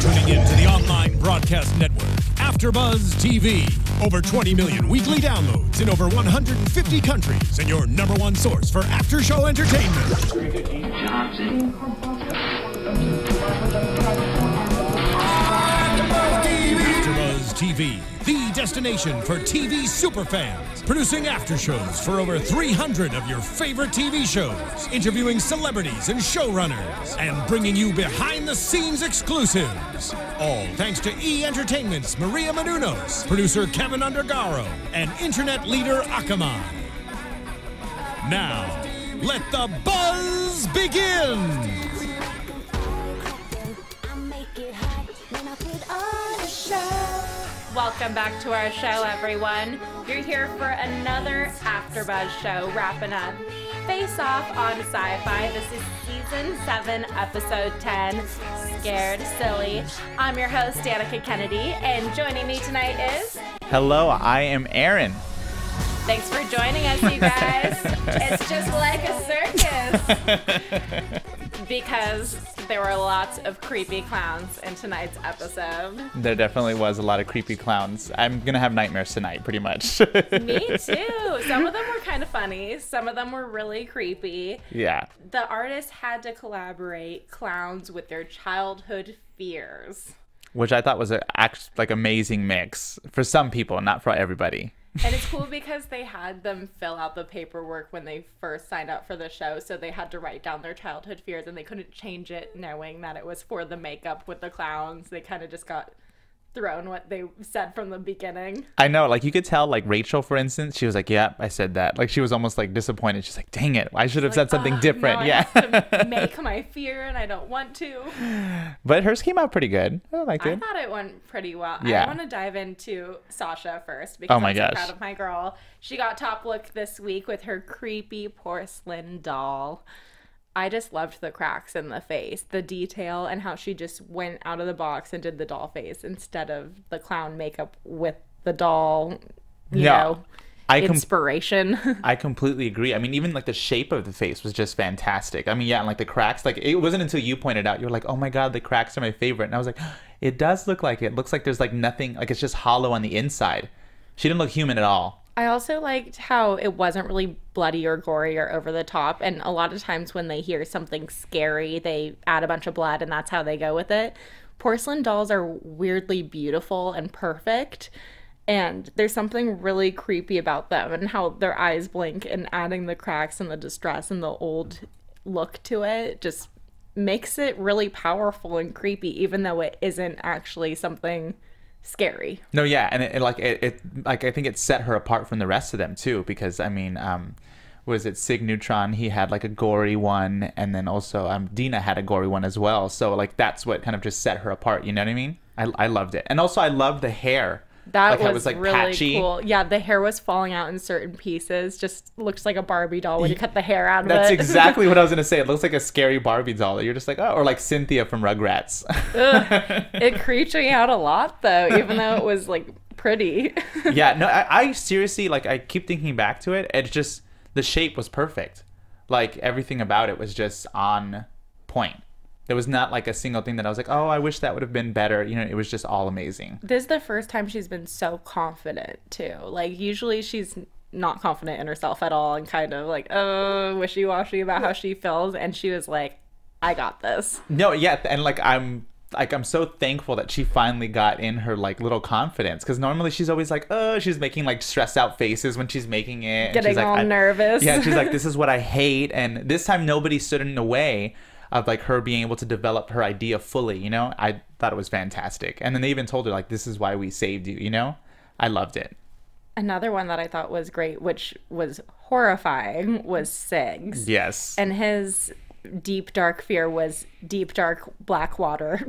tuning in to the online broadcast network, AFTERBUZZ TV. Over 20 million weekly downloads in over 150 countries, and your #1 source for after-show entertainment. AFTERBUZZ TV, the destination for TV superfans, producing aftershows for over 300 of your favorite TV shows, interviewing celebrities and showrunners, and bringing you behind-the-scenes exclusives. All thanks to E! Entertainment's Maria Menounos, producer Kevin Undergaro, and internet leader Akamai. Now, let the buzz begin! Welcome back to our show, everyone. You're here for another AfterBuzz show, wrapping up Face Off on Syfy. This is Season 7, Episode 10, Scared Silly. I'm your host, Danica Kennedy, and joining me tonight is... Hello, I am Aaron. Thanks for joining us, you guys. It's just like a circus. Because there were lots of creepy clowns in tonight's episode. There definitely was a lot of creepy clowns. I'm going to have nightmares tonight, pretty much. Me too. Some of them were kind of funny. Some of them were really creepy. Yeah. The artists had to collaborate clowns with their childhood fears. Which I thought was an amazing mix for some people, not for everybody. And it's cool because they had them fill out the paperwork when they first signed up for the show, so they had to write down their childhood fears, and they couldn't change it knowing that it was for the makeup with the clowns. They kind of just got thrown what they said from the beginning. I know, like you could tell, like Rachel, for instance, she was like, yeah, I said that. Like she was almost like disappointed. She's like, dang it, I should have said something different. No, yeah. I have to make my fear and I don't want to. But hers came out pretty good. I liked it. I thought it went pretty well. Yeah. I want to dive into Sasha first because I'm so proud of my girl. She got top look this week with her creepy porcelain doll. I just loved the cracks in the face, the detail, and how she just went out of the box and did the doll face instead of the clown makeup with the doll, you know, inspiration. I completely agree. I mean, even like the shape of the face was just fantastic. I mean, yeah, and like the cracks, like it wasn't until you pointed out, you were like, oh my God, the cracks are my favorite. And I was like, it does look like it. Looks like there's like nothing, like it's just hollow on the inside. She didn't look human at all. I also liked how it wasn't really bloody or gory or over the top. And a lot of times when they hear something scary, they add a bunch of blood and that's how they go with it. Porcelain dolls are weirdly beautiful and perfect. And there's something really creepy about them and how their eyes blink, and adding the cracks and the distress and the old look to it just makes it really powerful and creepy, even though it isn't actually something scary. No, yeah, and it I think it set her apart from the rest of them too, because I mean, was it Sig Neutron? He had like a gory one, and then also Dena had a gory one as well. So like that's what kind of just set her apart. You know what I mean? I loved it, and also I loved the hair. That like, was like really patchy. Cool. Yeah, the hair was falling out in certain pieces. Just looks like a Barbie doll when you cut the hair out of That's it. exactly what I was going to say. It looks like a scary Barbie doll that you're just like, oh, or like Cynthia from Rugrats. It creeped me out a lot, though, even though it was like pretty. Yeah, no, I seriously, like, I keep thinking back to it. It's just, the shape was perfect. Like, everything about it was just on point. There was not like a single thing that I was like, oh, I wish that would have been better. You know, it was just all amazing. This is the first time she's been so confident, too. Like, usually she's not confident in herself at all and kind of like, oh, wishy-washy about how she feels. And she was like, I got this. No, yeah. And like, I'm so thankful that she finally got in her like little confidence, because normally she's always like, oh, she's making like stressed out faces when she's making it. Getting all nervous. Yeah, she's like, this is what I hate. And this time nobody stood in the way of like her being able to develop her idea fully, you know? I thought it was fantastic. And then they even told her like, this is why we saved you, you know? I loved it. Another one that I thought was great, which was horrifying, was Sig's. Yes. And his deep dark fear was deep dark black water.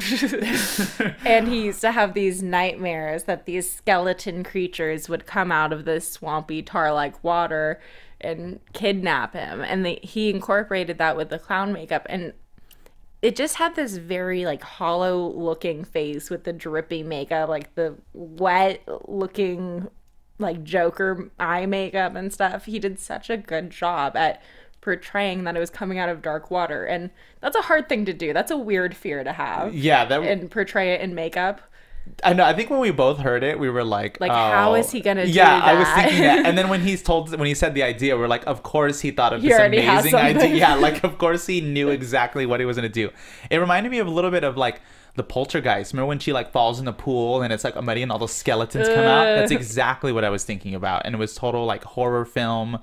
And he used to have these nightmares that these skeleton creatures would come out of this swampy tar-like water and kidnap him. And he incorporated that with the clown makeup, and it just had this very like hollow looking face with the drippy makeup, like the wet looking like Joker eye makeup and stuff. He did such a good job at portraying that it was coming out of dark water. And that's a hard thing to do. That's a weird fear to have. Yeah. And portray it in makeup. I know. I think when we both heard it, we were like, oh. How is he gonna do that? Yeah, I was thinking that. And then when he said the idea, we're like, of course he thought of this amazing idea. Yeah, like of course he knew exactly what he was gonna do. It reminded me of a little bit of like the Poltergeist. Remember when she like falls in the pool and it's like muddy and all those skeletons come out? That's exactly what I was thinking about. And it was total like horror film.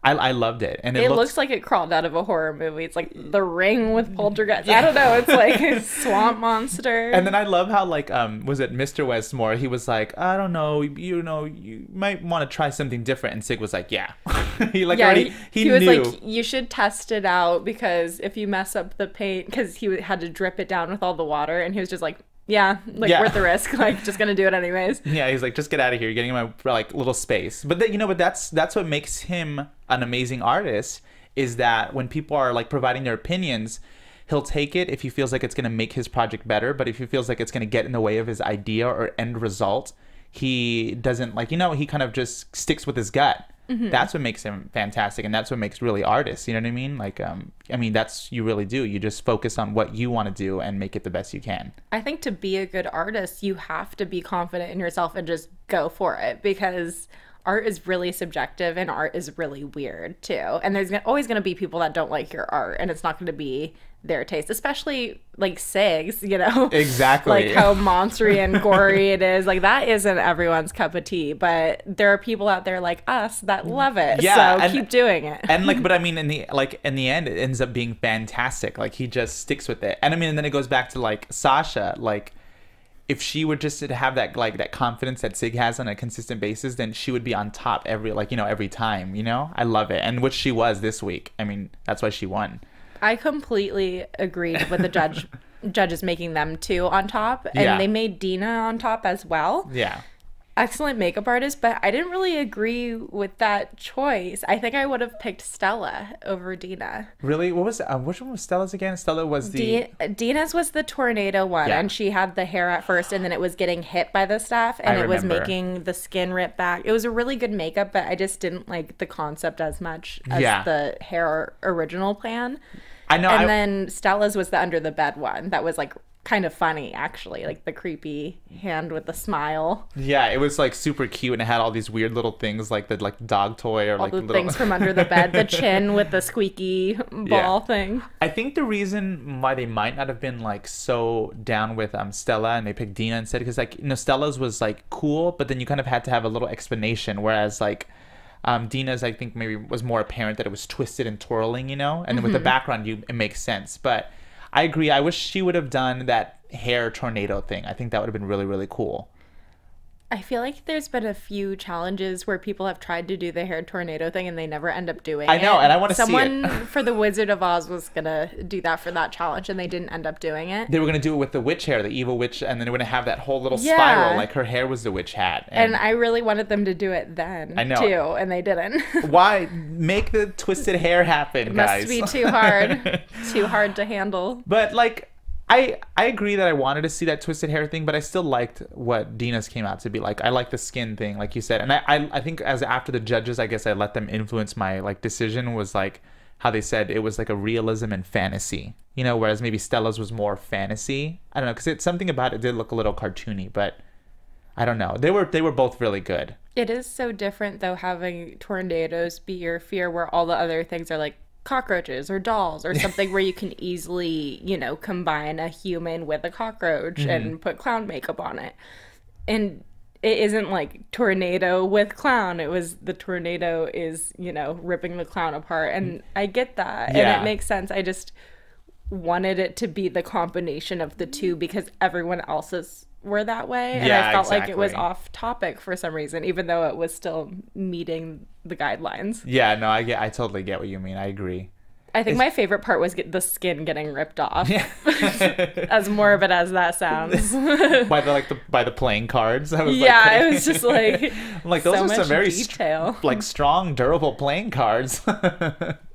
I loved it. And it looks like it crawled out of a horror movie. It's like The Ring with Poltergeist. I don't know. It's like a swamp monster. And then I love how like was it Mr. Westmore? He was like, I don't know, you might want to try something different. And Sig was like, yeah. He like already he was knew. Like, you should test it out because if you mess up the paint, because he had to drip it down with all the water, and he was just like, worth the risk, like just gonna do it anyways. Yeah, he's like, just get out of here, you're getting in my like little space. But but that's what makes him an amazing artist, is that when people are like providing their opinions, he'll take it if he feels like it's gonna make his project better. But if he feels like it's gonna get in the way of his idea or end result, he doesn't like, he kind of just sticks with his gut. Mm-hmm. That's what makes him fantastic, and that's what makes really artists. You know what I mean? Like, that's you really do. You just focus on what you want to do and make it the best you can. I think to be a good artist, you have to be confident in yourself and just go for it, because art is really subjective and art is really weird too. And there's always going to be people that don't like your art, and it's not going to be their taste, especially like Sig's, Exactly. Like how monstery and gory it is. Like that isn't everyone's cup of tea, but there are people out there like us that love it. Yeah, so keep doing it. And like, but I mean, in the end, it ends up being fantastic. Like he just sticks with it. And I mean, and then it goes back to like Sasha, like if she were just to have that like that confidence that Sig has on a consistent basis, then she would be on top every time. I love it. And which she was this week. I mean, that's why she won. I completely agreed with the judges making them two on top, and they made Dena on top as well. Yeah. Excellent makeup artist, but I didn't really agree with that choice. I think I would have picked Stella over Dena. Really? What was which one was Stella's again? Stella was the Dena's was the tornado one, and she had the hair at first, and then it was getting hit by the staff, and it was making the skin rip back. It was a really good makeup, but I just didn't like the concept as much as the hair original plan. I know. And then Stella's was the under the bed one that was like kind of funny, actually, like the creepy hand with the smile. Yeah, it was like super cute, and it had all these weird little things like the dog toy or all like the things from under the bed, the chin with the squeaky ball thing. I think the reason why they might not have been like so down with Stella and they picked Dena instead, because like Stella's was like cool, but then you kind of had to have a little explanation, whereas like Dena's, I think maybe was more apparent that it was twisted and twirling, and then with the background, it makes sense. But I agree. I wish she would have done that hair tornado thing. I think that would have been really, really cool. I feel like there's been a few challenges where people have tried to do the hair tornado thing and they never end up doing it. I know, and I want to see it. Someone for the Wizard of Oz was going to do that for that challenge, and they didn't end up doing it. They were going to do it with the witch hair, the evil witch, and then they were going to have that whole little spiral, like her hair was the witch hat. And I really wanted them to do it then, too, and they didn't. Why? Make the twisted hair happen, guys. It must be too hard. Too hard to handle. But, like, I agree that I wanted to see that twisted hair thing, but I still liked what Dena's came out to be like. I like the skin thing, like you said. And I think as after the judges, I guess I let them influence my like decision, was like how they said it was like a realism and fantasy, whereas maybe Stella's was more fantasy. I don't know, because it's something about it did look a little cartoony, but I don't know. They were both really good. It is so different though, having tornadoes be your fear where all the other things are like cockroaches or dolls or something where you can easily, combine a human with a cockroach and put clown makeup on it. And it isn't like tornado with clown. It was the tornado is, ripping the clown apart. And I get that. And it makes sense. I just wanted it to be the combination of the two because everyone else's were that way, and I felt like it was off topic for some reason, even though it was still meeting the guidelines. Yeah, no, I totally get what you mean. I agree. I think my favorite part was the skin getting ripped off. Yeah. As morbid as that sounds. by the playing cards. I was it was just like those so are much some very detail. Strong, durable playing cards.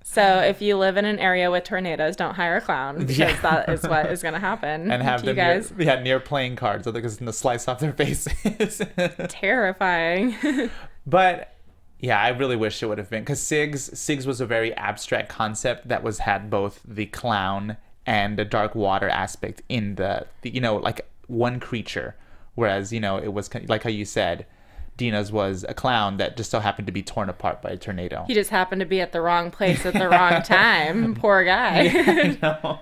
So if you live in an area with tornadoes, don't hire a clown, because that is what is going to happen. And have to them you guys. Near playing cards, because it's going to slice off their faces. Terrifying. But Yeah, I really wish it would have been, because Sigs was a very abstract concept that had both the clown and the dark water aspect in the like one creature, whereas it was like how you said, Dena's was a clown that just so happened to be torn apart by a tornado. He just happened to be at the wrong place at the wrong time. Poor guy. Yeah, I know.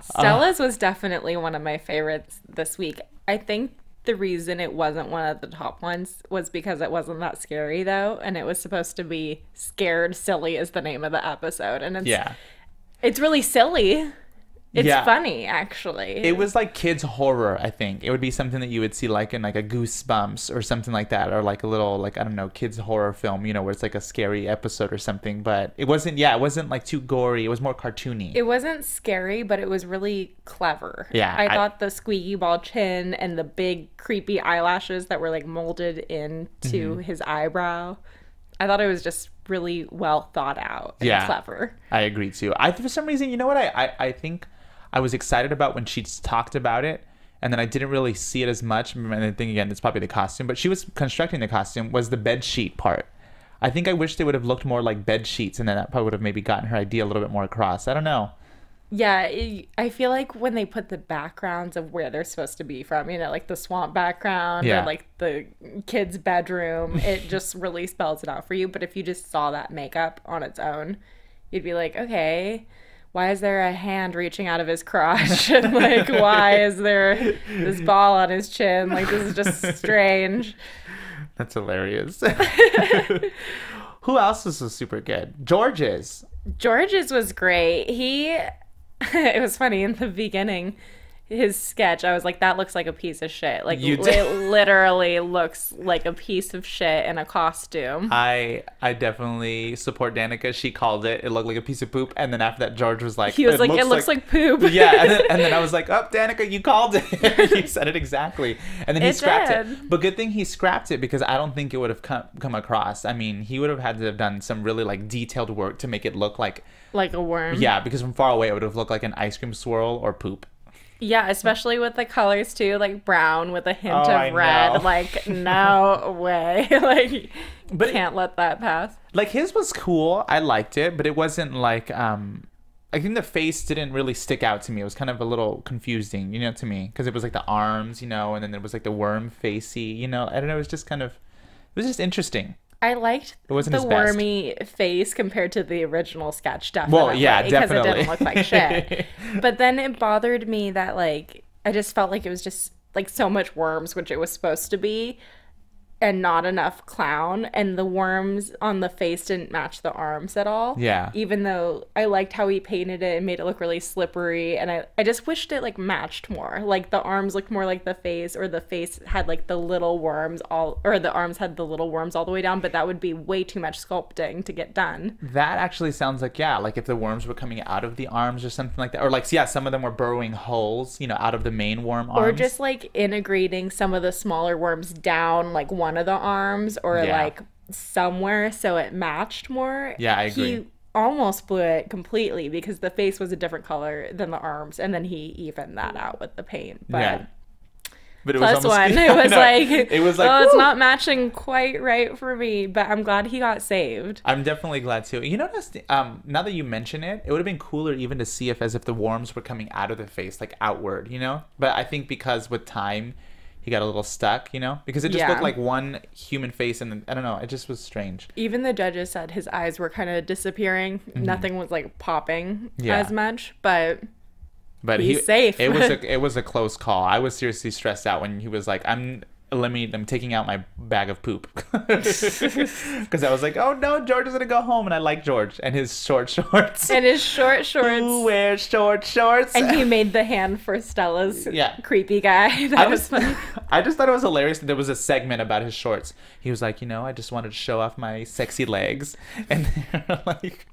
Stella's was definitely one of my favorites this week. I think the reason it wasn't one of the top ones was because it wasn't that scary, though, and it was supposed to be Scared Silly is the name of the episode, and it's really silly. It's funny, actually. It was like kids horror, I think. It would be something that you would see like in like a Goosebumps or something like that, or like a little like, I don't know, kids horror film, where it's like a scary episode or something. But it wasn't like too gory. It was more cartoony. It wasn't scary, but it was really clever. Yeah. I thought the squeaky ball chin and the big creepy eyelashes that were like molded into his eyebrow, I thought it was just really well thought out and clever. I agree too. For some reason, you know what I think I was excited about when she talked about it, and then I didn't really see it as much. And I think, again, it's probably the costume, but she was constructing the costume, was the bed sheet part. I think I wish they would have looked more like bed sheets, and then that probably would have maybe gotten her idea a little bit more across. I don't know. Yeah, I feel like when they put the backgrounds of where they're supposed to be from, like the swamp background or like the kid's bedroom, it just really spells it out for you. But if you just saw that makeup on its own, you'd be like, okay, why is there a hand reaching out of his crotch? And like, why is there this ball on his chin? Like, this is just strange. That's hilarious. Who else was super good? George's was great. It was funny in the beginning, his sketch, I was like, that looks like a piece of shit. Like, it literally looks like a piece of shit in a costume. I definitely support Danica. She called it. It looked like a piece of poop. And then after that, George was like, he was like, it looks like poop. Yeah. And then I was like, oh, Danica, you called it. You said it exactly. And then he scrapped it. But good thing he scrapped it, because I don't think it would have come across. I mean, he would have had to have done some really like detailed work to make it look like a worm. Yeah, because from far away, it would have looked like an ice cream swirl or poop. Yeah, especially with the colors too, like brown with a hint of red. Know. Like, no way. Like, but can't let that pass. Like, his was cool. I liked it, but it wasn't like, I think the face didn't really stick out to me. It was kind of a little confusing, to me, because it was like the arms, and then there was like the worm facey, I don't know. It was just kind of, it was just interesting. I liked the wormy face compared to the original sketch, definitely. Well, yeah, definitely. Because it didn't look like shit. But then it bothered me that, like, I just felt like it was just, like, so much worms, which it was supposed to be, and not enough clown. And the worms on the face didn't match the arms at all. Yeah. Even though I liked how he painted it and made it look really slippery. And I just wished it, like, matched more. Like, the arms looked more like the face, or the face had, like, the little worms or the arms had the little worms all the way down. But that would be way too much sculpting to get done. That actually sounds like, like if the worms were coming out of the arms or something like that. Or, like, some of them were burrowing holes, out of the main worm arms. Or just, like, integrating some of the smaller worms down, like, one of the arms or like somewhere so it matched more. Yeah, I agree. He almost blew it completely because the face was a different color than the arms, and then he evened that out with the paint. But it was plus almost, one, it was like, it's not matching quite right for me, but I'm glad he got saved. I'm definitely glad too. Now that you mention it, it would have been cooler even to see as if the worms were coming out of the face, like outward, But I think because with time, he got a little stuck, because it just looked like one human face, and I don't know, it just was strange. Even the judges said his eyes were kind of disappearing. Nothing was like popping as much, but he's safe. It was a close call. I was seriously stressed out when he was like, I'm taking out my bag of poop, because I was like, oh no, George is gonna go home. And I like George and his short shorts. Who wears short shorts? And he made the hand for Stella's creepy guy. That was funny. I just thought it was hilarious that there was a segment about his shorts. He was like, I just wanted to show off my sexy legs, and they're like,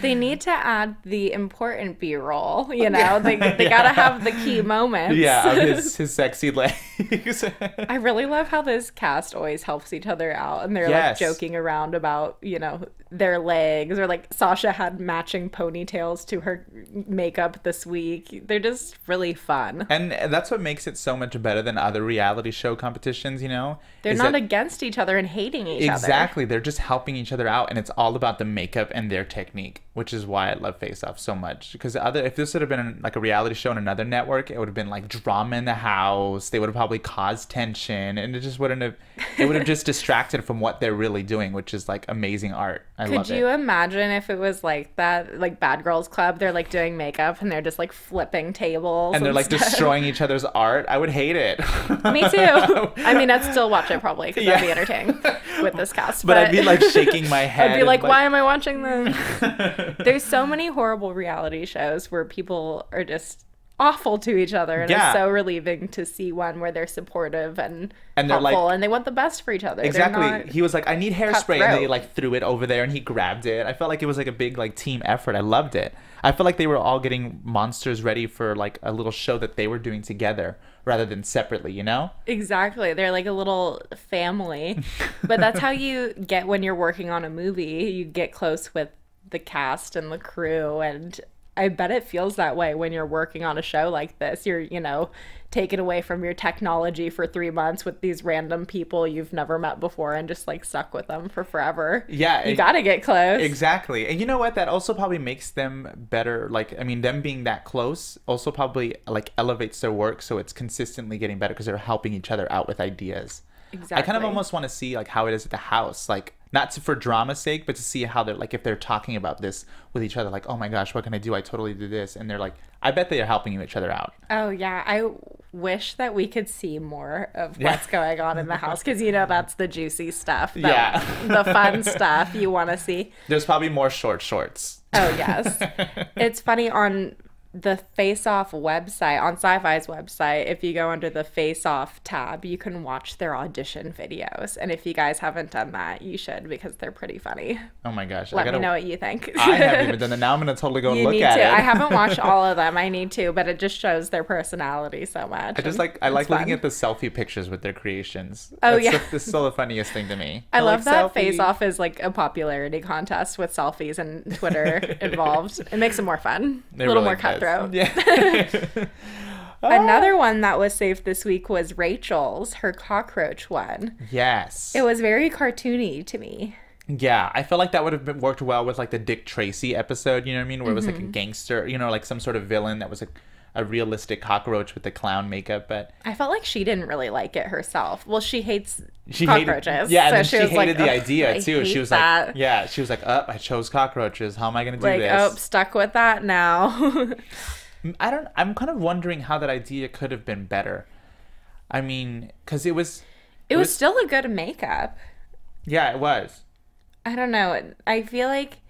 they need to add the important B-roll, they gotta have the key moments. Yeah, of his sexy legs. I really love how this cast always helps each other out, and they're like joking around about, you know, their legs, or like Sasha had matching ponytails to her makeup this week. They're just really fun. And that's what makes it so much better than other reality show competitions, you know? They're not against each other and hating each other. Exactly. They're just helping each other out, and it's all about the makeup and their technique, which is why I love Face Off so much. Because if this would have been like a reality show on another network, it would have been like drama in the house. They would have probably caused tension, and it just wouldn't have, it would have just distracted from what they're really doing, which is like amazing art. I love it. Could you imagine if it was like that, like Bad Girls Club, they're like doing makeup and they're just like flipping tables and they're like destroying each other's art? I would hate it. Me too. I mean, I'd still watch it probably because I'd be entertained with this cast. But I'd be like shaking my head. I'd be like, why am I watching this? There's so many horrible reality shows where people are just awful to each other, and it's so relieving to see one where they're supportive and helpful, like, and they want the best for each other. Exactly. He was like, I need hairspray, and they like threw it over there, and he grabbed it. I felt like it was like a big like team effort. I loved it. I felt like they were all getting monsters ready for like a little show that they were doing together rather than separately, you know? Exactly. They're like a little family. But that's how you get when you're working on a movie. You get close with the cast and the crew, and I bet it feels that way when you're working on a show like this. You're, you know, taken away from your technology for 3 months with these random people you've never met before and just like stuck with them for forever. Yeah. You gotta get close. Exactly. And you know what? That also probably makes them better. Like, I mean, them being that close also probably like elevates their work, so it's consistently getting better because they're helping each other out with ideas. Exactly. I kind of almost want to see like how it is at the house, like not for drama's sake, but to see how they're like, if they're talking about this with each other, like, oh my gosh, what can I do? I totally did this. And they're like, I bet they are helping each other out. Oh yeah. I wish that we could see more of what's going on in the house, because you know that's the juicy stuff, the fun stuff you want to see. There's probably more shorts. Oh yes. It's funny, on the Face Off website, on Syfy's website, if you go under the Face Off tab, you can watch their audition videos. And if you guys haven't done that, you should, because they're pretty funny. Oh my gosh. Let me know what you think. I haven't even done that. Now I'm going to totally go look at it. I haven't watched all of them. I need to, but it just shows their personality so much. I like looking at the selfie pictures with their creations. Oh, That's still the funniest thing to me. I love that Face Off is like a popularity contest with selfies and Twitter involved. It makes it more fun. A little more cutthroat. Yeah. Another one that was safe this week was Rachel's, her cockroach one. Yes. It was very cartoony to me. Yeah, I felt like that would have worked well with like the Dick Tracy episode, you know what I mean? Where it was like a gangster, you know, like some sort of villain that was a realistic cockroach with the clown makeup. But I felt like she didn't really like it herself. Well, she hates cockroaches. Yeah, and so then she hated the idea I too. She was that. like, yeah, she was like, oh, I chose cockroaches. How am I going to do this? Oh, stuck with that now. I'm kind of wondering how that idea could have been better. I mean, because it was still a good makeup. Yeah, it was. I don't know. I feel like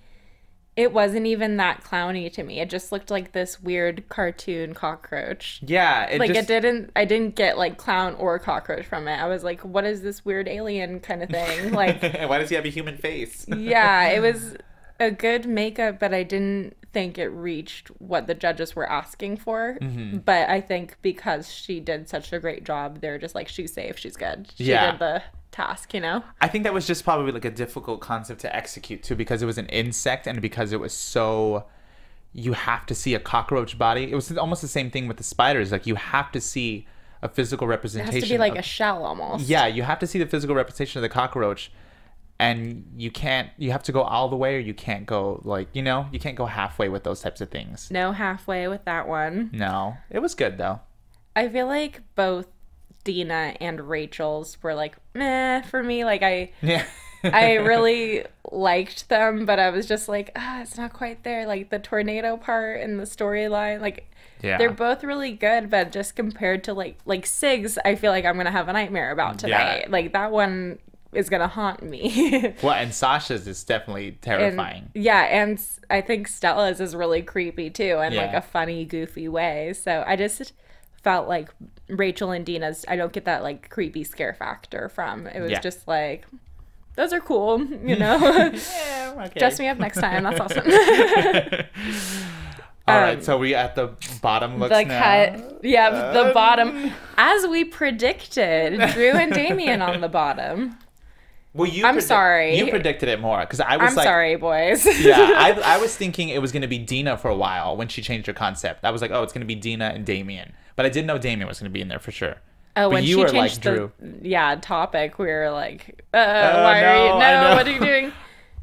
it wasn't even that clowny to me. It just looked like this weird cartoon cockroach. Yeah. I didn't get like clown or cockroach from it. I was like, what is this weird alien kind of thing? Like, why does he have a human face? Yeah, it was a good makeup, but I didn't think it reached what the judges were asking for. But I think because she did such a great job, they're just like, she's safe, she's good. She did the task, you know? I think that was just probably like a difficult concept to execute too, because it was an insect and because it was so, you have to see a cockroach body. It was almost the same thing with the spiders. Like, you have to see a physical representation. It has to be like a shell almost. Yeah, you have to see the physical representation of the cockroach, and you have to go all the way, or you can't go like, you know, you can't go halfway with those types of things. No halfway with that one. No, it was good though. I feel like both Dena and Rachel's were like meh for me. Like I really liked them, but I was just like, it's not quite there. Like the tornado part and the storyline, like they're both really good, but just compared to like Sig's, I feel like I'm gonna have a nightmare about tonight. Yeah. Like that one is gonna haunt me. Well, and Sasha's is definitely terrifying. And I think Stella's is really creepy too, in like a funny, goofy way. So I just felt like Rachel and Dena's, I don't get that like creepy scare factor from. It was just like, those are cool, you know. Yeah, okay. Dress me up next time. That's awesome. All right, so we at the bottom looks the now. cut, yeah, the bottom, as we predicted. Drew and Damian on the bottom. Well, I'm sorry. You predicted it more because I was I'm like, sorry, boys. yeah, I was thinking it was going to be Dena for a while when she changed her concept. I was like, oh, it's going to be Dena and Damian, but I didn't know Damian was going to be in there for sure. Oh, but when you she were changed like, Drew. topic, we were like, why are you? No, what are you doing?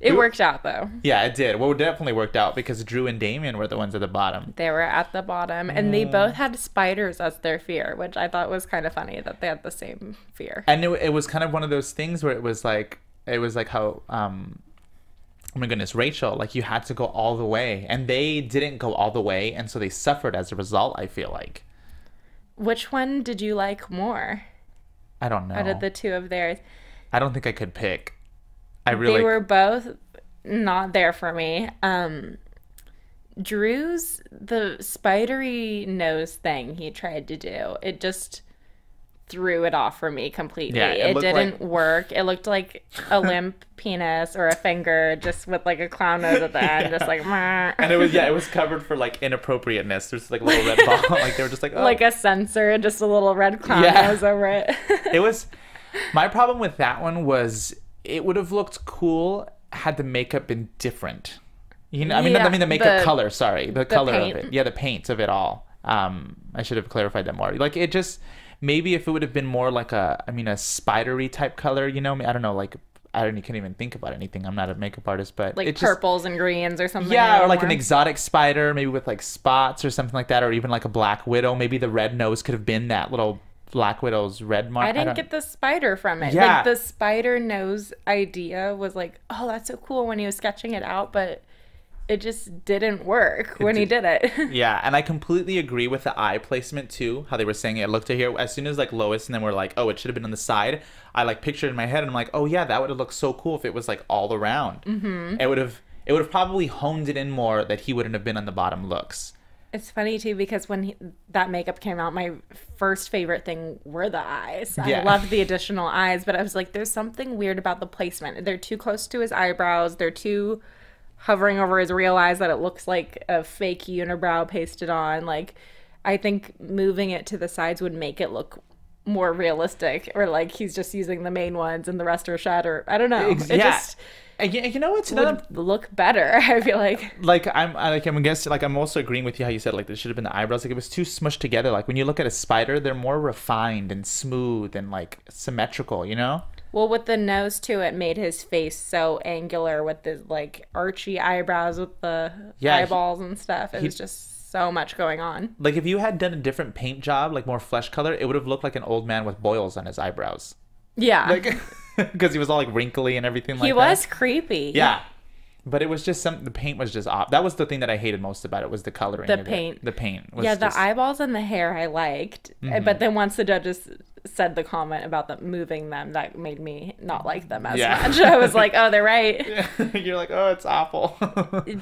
It worked out though. Yeah, it did. Well, it definitely worked out because Drew and Damian were the ones at the bottom. They were at the bottom, and they both had spiders as their fear, which I thought was kind of funny that they had the same fear. And it was kind of one of those things where it was like how oh my goodness, Rachel, like you had to go all the way, and they didn't go all the way, and so they suffered as a result. I feel like. Which one did you like more? I don't know. Out of the two of theirs, I don't think I could pick. They were both not there for me. Drew's, the spidery nose thing he tried to do, it just threw it off for me completely. Yeah, it didn't work. It looked like a limp penis or a finger just with like a clown nose at the end, just like meh. And it was covered for like inappropriateness. There's like a little red ball. Like they were just like, oh. Like a sensor, just a little red clown nose over it. It was, my problem with that one was it would have looked cool had the makeup been different. You know, I mean the makeup color. Sorry, the color paint. of it. Yeah, the paint of it all. I should have clarified that more. Like it just maybe if it would have been more like a spidery type color. You know, I don't know. Like I can't even think about anything. I'm not a makeup artist, but like purples and greens or something. Yeah, or like an exotic spider, maybe with like spots or something like that, or even like a black widow. Maybe the red nose could have been that little Black Widow's red mark. I didn't get the spider from it. Yeah. Like the spider nose idea was like, oh, that's so cool when he was sketching it out, but it just didn't work when he did it. Yeah, and I completely agree with the eye placement too. How they were saying it looked to here as soon as like Lois and then we're like, oh, it should have been on the side. I like pictured in my head and I'm like, oh yeah, that would have looked so cool if it was like all around. Mm-hmm. It would have probably honed it in more that he wouldn't have been on the bottom looks. It's funny too because when that makeup came out, my first favorite thing were the eyes. Yeah. I loved the additional eyes, but I was like, there's something weird about the placement. They're too close to his eyebrows. They're too hovering over his real eyes that it looks like a fake unibrow pasted on. Like, I think moving it to the sides would make it look more realistic, or like he's just using the main ones and the rest are shadow. I don't know. It just you know what's would look better. I feel like I'm also agreeing with you how you said like this should have been the eyebrows. Like it was too smushed together. Like when you look at a spider, they're more refined and smooth and like symmetrical, you know? Well, with the nose too, it made his face so angular with the like archy eyebrows with the eyeballs and stuff. It was just so much going on. Like if you had done a different paint job, like more flesh color, it would have looked like an old man with boils on his eyebrows. Yeah. Like because he was all like wrinkly and everything like that. He was creepy. Yeah. But it was just the paint was just off. That was the thing that I hated most about it was the coloring. The paint. The paint. Was the eyeballs and the hair I liked. Mm-hmm. But then once the judges said the comment about them moving them, that made me not like them as much. I was like, oh, they're right. Yeah. You're like, oh, it's awful.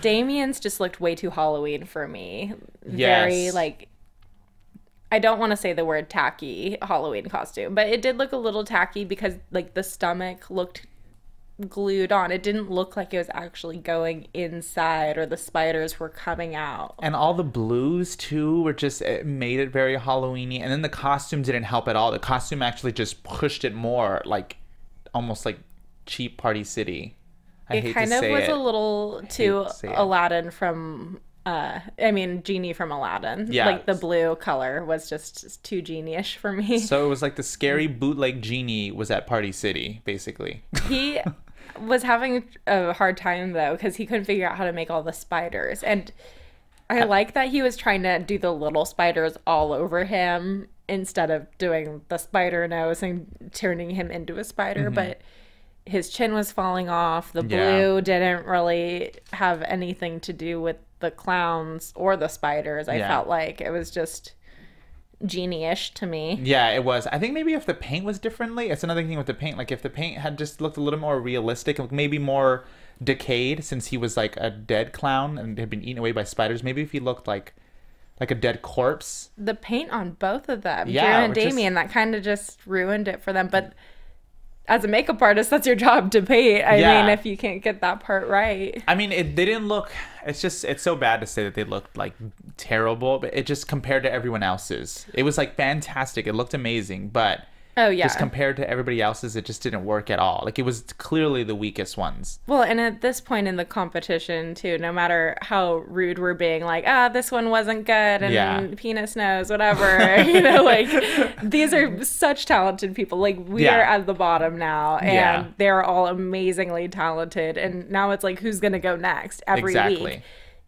Damian's just looked way too Halloween for me. Very like, I don't want to say the word tacky Halloween costume, but it did look a little tacky because like the stomach looked glued on. It didn't look like it was actually going inside or the spiders were coming out. And all the blues too were just, it made it very Halloween-y. And then the costume didn't help at all. The costume actually just pushed it more like almost like cheap Party City. It kind of was a little too Aladdin from Genie from Aladdin. Yeah. Like the blue color was just too Genie-ish for me. So it was like the scary bootleg Genie was at Party City, basically. He was having a hard time though because he couldn't figure out how to make all the spiders. And I like that he was trying to do the little spiders all over him instead of doing the spider nose and turning him into a spider. Mm-hmm. But his chin was falling off. The blue didn't really have anything to do with the clowns or the spiders. I felt like it was just Genie-ish to me. Yeah, it was. I think maybe if the paint was differently, it's another thing with the paint. Like if the paint had just looked a little more realistic, like maybe more decayed, since he was like a dead clown and had been eaten away by spiders. Maybe if he looked like a dead corpse. The paint on both of them, Drew and Damian, that kind of just ruined it for them. But as a makeup artist, that's your job to paint. I Yeah. mean, if you can't get that part right. I mean, they didn't look. It's so bad to say that they looked like terrible, but it just compared to everyone else's, it was like fantastic. It looked amazing, but Oh, yeah. just compared to everybody else's, it just didn't work at all. Like, it was clearly the weakest ones. Well, and at this point in the competition, too, no matter how rude we're being, like, this one wasn't good, and penis nose, whatever, you know, like, these are such talented people. Like, we are at the bottom now, and they're all amazingly talented, and now it's like, who's going to go next every week?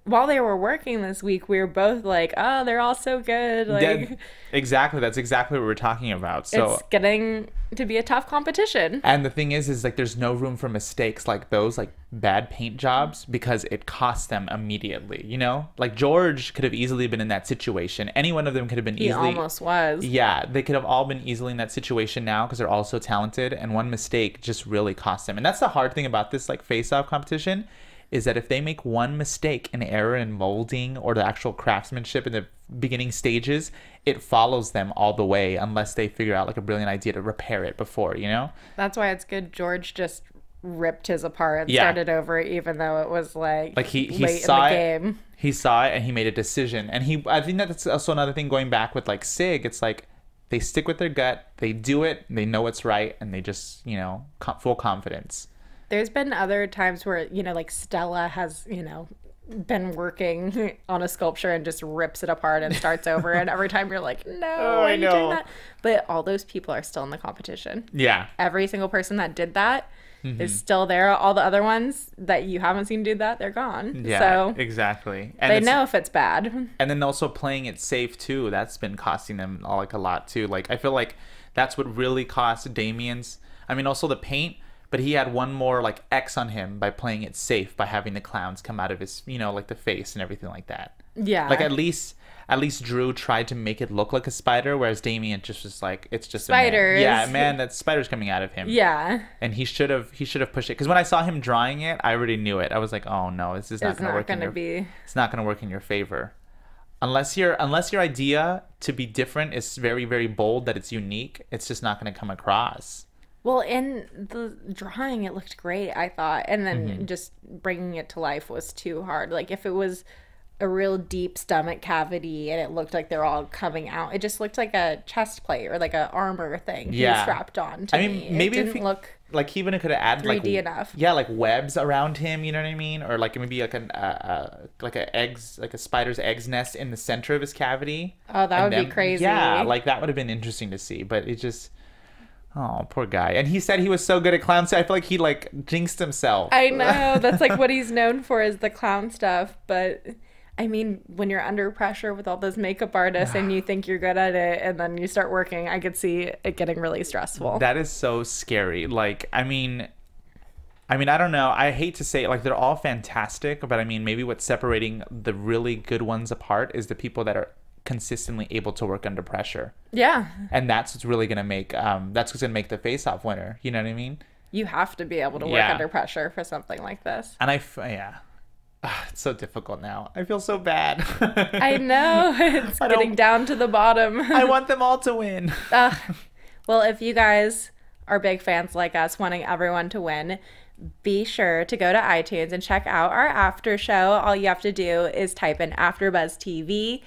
While they were working this week, we were both like, oh, they're all so good. Like, exactly. That's exactly what we're talking about. So it's getting to be a tough competition. And the thing is like, there's no room for mistakes like those, like bad paint jobs, because it costs them immediately, you know? Like, George could have easily been in that situation. Any one of them could have been easily. He almost was. Yeah, they could have all been easily in that situation now because they're all so talented. And one mistake just really cost them. And that's the hard thing about this, like, face-off competition, is that if they make one mistake, an error in molding or the actual craftsmanship in the beginning stages, it follows them all the way unless they figure out like a brilliant idea to repair it before, you know? That's why it's good George just ripped his apart and started over, even though it was like he late saw in the it, game. He saw it and he made a decision. And I think that's also another thing going back with like Sig. It's like they stick with their gut, they do it, they know it's right, and they just, you know, full confidence. There's been other times where, you know, like Stella has, you know, been working on a sculpture and just rips it apart and starts over. And every time you're like, no, why are you doing that? But all those people are still in the competition. Yeah. Every single person that did that is still there. All the other ones that you haven't seen do that, they're gone. Yeah, so exactly. And they know if it's bad. And then also playing it safe too. That's been costing them like a lot too. Like, I feel like that's what really cost Damian's. I mean, also the paint. But he had one more like X on him by playing it safe, by having the clowns come out of his, you know, like the face and everything like that. Yeah. Like at least Drew tried to make it look like a spider, whereas Damian just was like, it's just spiders. A man. Yeah, man, that spider's coming out of him. Yeah. And he should have pushed it, because when I saw him drawing it, I already knew it. I was like, oh no, this is not going to work. It's not going to work in your favor. Unless your idea to be different is very, very bold, that it's unique, it's just not going to come across. Well, in the drawing, it looked great, I thought. And then just bringing it to life was too hard. Like, if it was a real deep stomach cavity and it looked like they're all coming out, it just looked like a chest plate or like a armor thing he strapped on to me. Maybe it didn't look like, even it could have added 3D like enough. Yeah, like webs around him, you know what I mean? Or like maybe like a spider's eggs nest in the center of his cavity. Oh, that would be crazy. Yeah, like that would have been interesting to see, but it just... Oh, poor guy. And he said he was so good at clown stuff. I feel like he like jinxed himself. I know. That's like what he's known for, is the clown stuff. But I mean, when you're under pressure with all those makeup artists and you think you're good at it and then you start working, I could see it getting really stressful. That is so scary. Like, I mean, I don't know. I hate to say it, like, they're all fantastic, but I mean, maybe what's separating the really good ones apart is the people that are consistently able to work under pressure. Yeah. And that's what's really gonna make that's what's gonna make the face-off winner. You know what I mean? You have to be able to work under pressure for something like this. And it's so difficult now. I feel so bad. I know. It's getting down to the bottom. I want them all to win. Well, if you guys are big fans like us, wanting everyone to win, be sure to go to iTunes and check out our after show. All you have to do is type in AFTERBUZZ TV.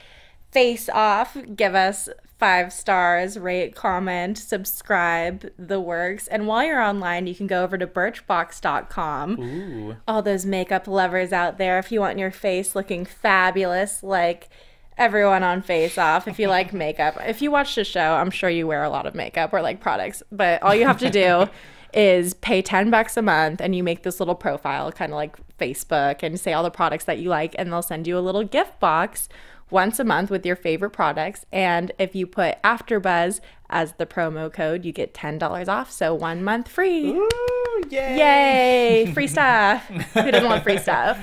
Face off, give us 5 stars, rate, comment, subscribe, the works. And while you're online, you can go over to birchbox.com. Ooh. All those makeup lovers out there, if you want your face looking fabulous like everyone on Face Off, if you like makeup. If you watch the show, I'm sure you wear a lot of makeup or like products. But all you have to do is pay $10 a month and you make this little profile, kind of like Facebook, and say all the products that you like, and they'll send you a little gift box once a month with your favorite products. And if you put AFTERBUZZ as the promo code, you get $10 off. So 1 month free. Ooh, yay! Yay! Free stuff. Who doesn't want free stuff?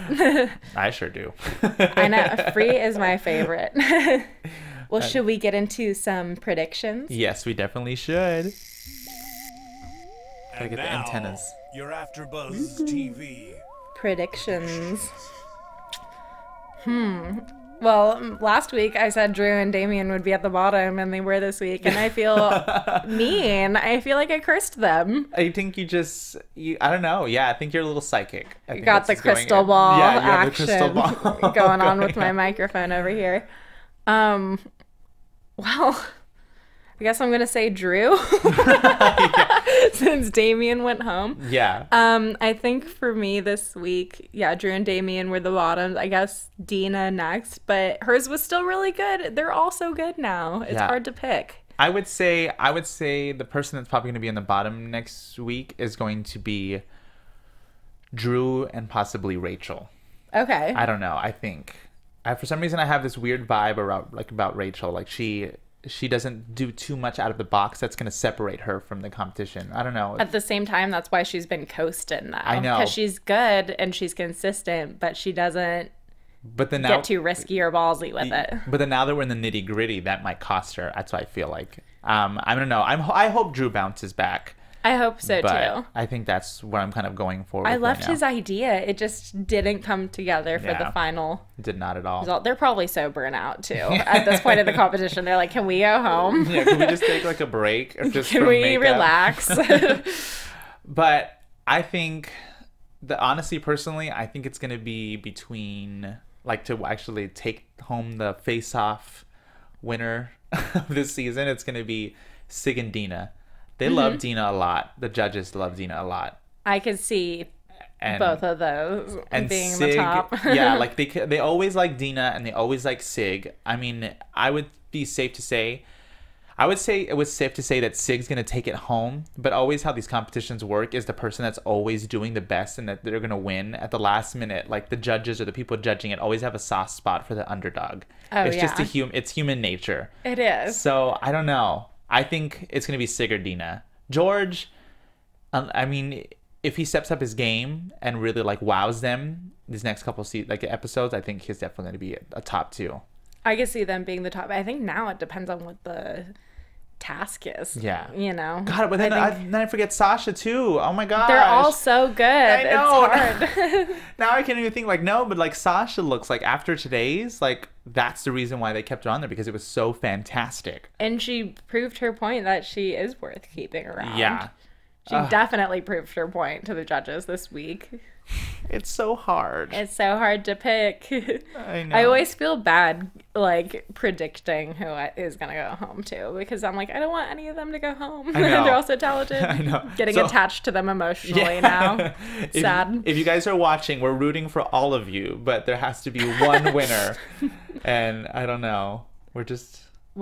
I sure do. I know. Free is my favorite. Well, should we get into some predictions? Yes, we definitely should. Gotta And get the now, antennas. your AFTERBUZZ TV Predictions. Well, last week I said Drew and Damian would be at the bottom, and they were this week, and I feel mean. I feel like I cursed them. I think I don't know. Yeah, I think you're a little psychic. You got the crystal ball action the crystal ball going on with my microphone over here. Well, I guess I'm going to say Drew since Damian went home. Yeah. I think for me this week, Drew and Damian were the bottoms. I guess Dena next, but hers was still really good. They're all so good now. It's hard to pick. I would say the person that's probably going to be in the bottom next week is going to be Drew and possibly Rachel. Okay. I don't know. I think for some reason I have this weird vibe about Rachel. Like she doesn't do too much out of the box that's going to separate her from the competition. I don't know. At the same time, that's why she's been coasting though. I know. Because she's good and she's consistent, but she doesn't get too risky or ballsy with it. But then now that we're in the nitty gritty, that might cost her. That's what I feel like. I don't know. I hope Drew bounces back. I hope so too. I think that's what I'm kind of going for. I loved his idea. It just didn't come together for the final. It did not at all. Result. They're probably so burnt out too. At this point in the competition, they're like, "Can we go home? Yeah, can we just take like a break? Or just can we relax?" But I think honestly, personally, I think it's gonna be between to actually take home the face-off winner of this season. It's gonna be Sig and Dena. They love Dena a lot. The judges love Dena a lot. I could see both of those being Sig, the top. Yeah, they always like Dena and they always like Sig. I mean, I would say it was safe to say that Sig's gonna take it home. But always how these competitions work is the person that's always doing the best and that they're gonna win at the last minute. Like the judges or the people judging it always have a soft spot for the underdog. Oh, it's just it's human nature. It is. So I don't know. I think it's going to be Sig or Dena. George, I mean, if he steps up his game and really wows them these next couple episodes, I think he's definitely going to be a top 2. I can see them being the top. I think now it depends on what the task is. Yeah. You know? God, but then I forget Sasha too. Oh my gosh. They're all so good. I know. It's hard. Now I can't even think no, but Sasha looks after today's, that's the reason why they kept her on there, because it was so fantastic. And she proved her point that she is worth keeping around. Yeah. She definitely proved her point to the judges this week. It's so hard. It's so hard to pick. I know. I always feel bad, predicting who is going to go home too, because I'm I don't want any of them to go home. I know. They're all so talented. I know. Getting attached to them emotionally now. Sad. If you guys are watching, we're rooting for all of you, but there has to be one winner. And I don't know. We're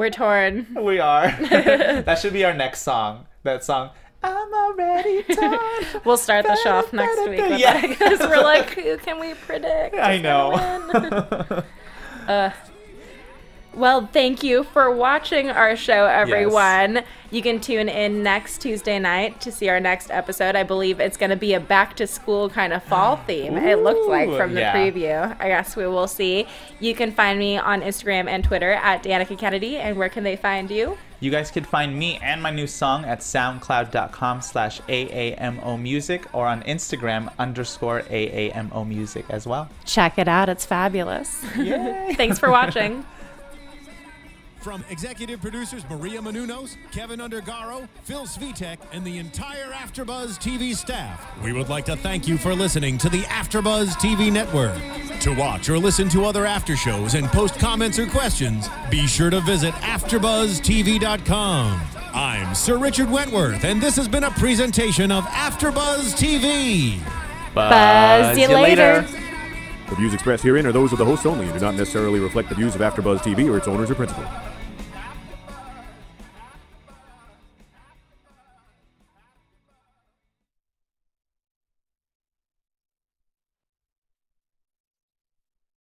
torn. We are. That should be our next song. That song. I'm already torn. We'll start the show off next week with that, because we're who can we predict? I know. Well, thank you for watching our show, everyone. Yes. You can tune in next Tuesday night to see our next episode. I believe it's going to be a back-to-school kind of fall theme. Ooh, it looks like from the preview. I guess we will see. You can find me on Instagram and Twitter at Danica Kennedy. And where can they find you? You guys can find me and my new song at soundcloud.com/AAMOmusic or on Instagram _AAMOmusic as well. Check it out. It's fabulous. Yay. Thanks for watching. From executive producers Maria Menounos, Kevin Undergaro, Phil Svitek, and the entire AfterBuzz TV staff, we would like to thank you for listening to the AfterBuzz TV network. To watch or listen to other after shows and post comments or questions, be sure to visit AfterBuzzTV.com. I'm Sir Richard Wentworth, and this has been a presentation of AfterBuzz TV. Buzz you later. The views expressed herein are those of the hosts only and do not necessarily reflect the views of AfterBuzz TV or its owners or principals.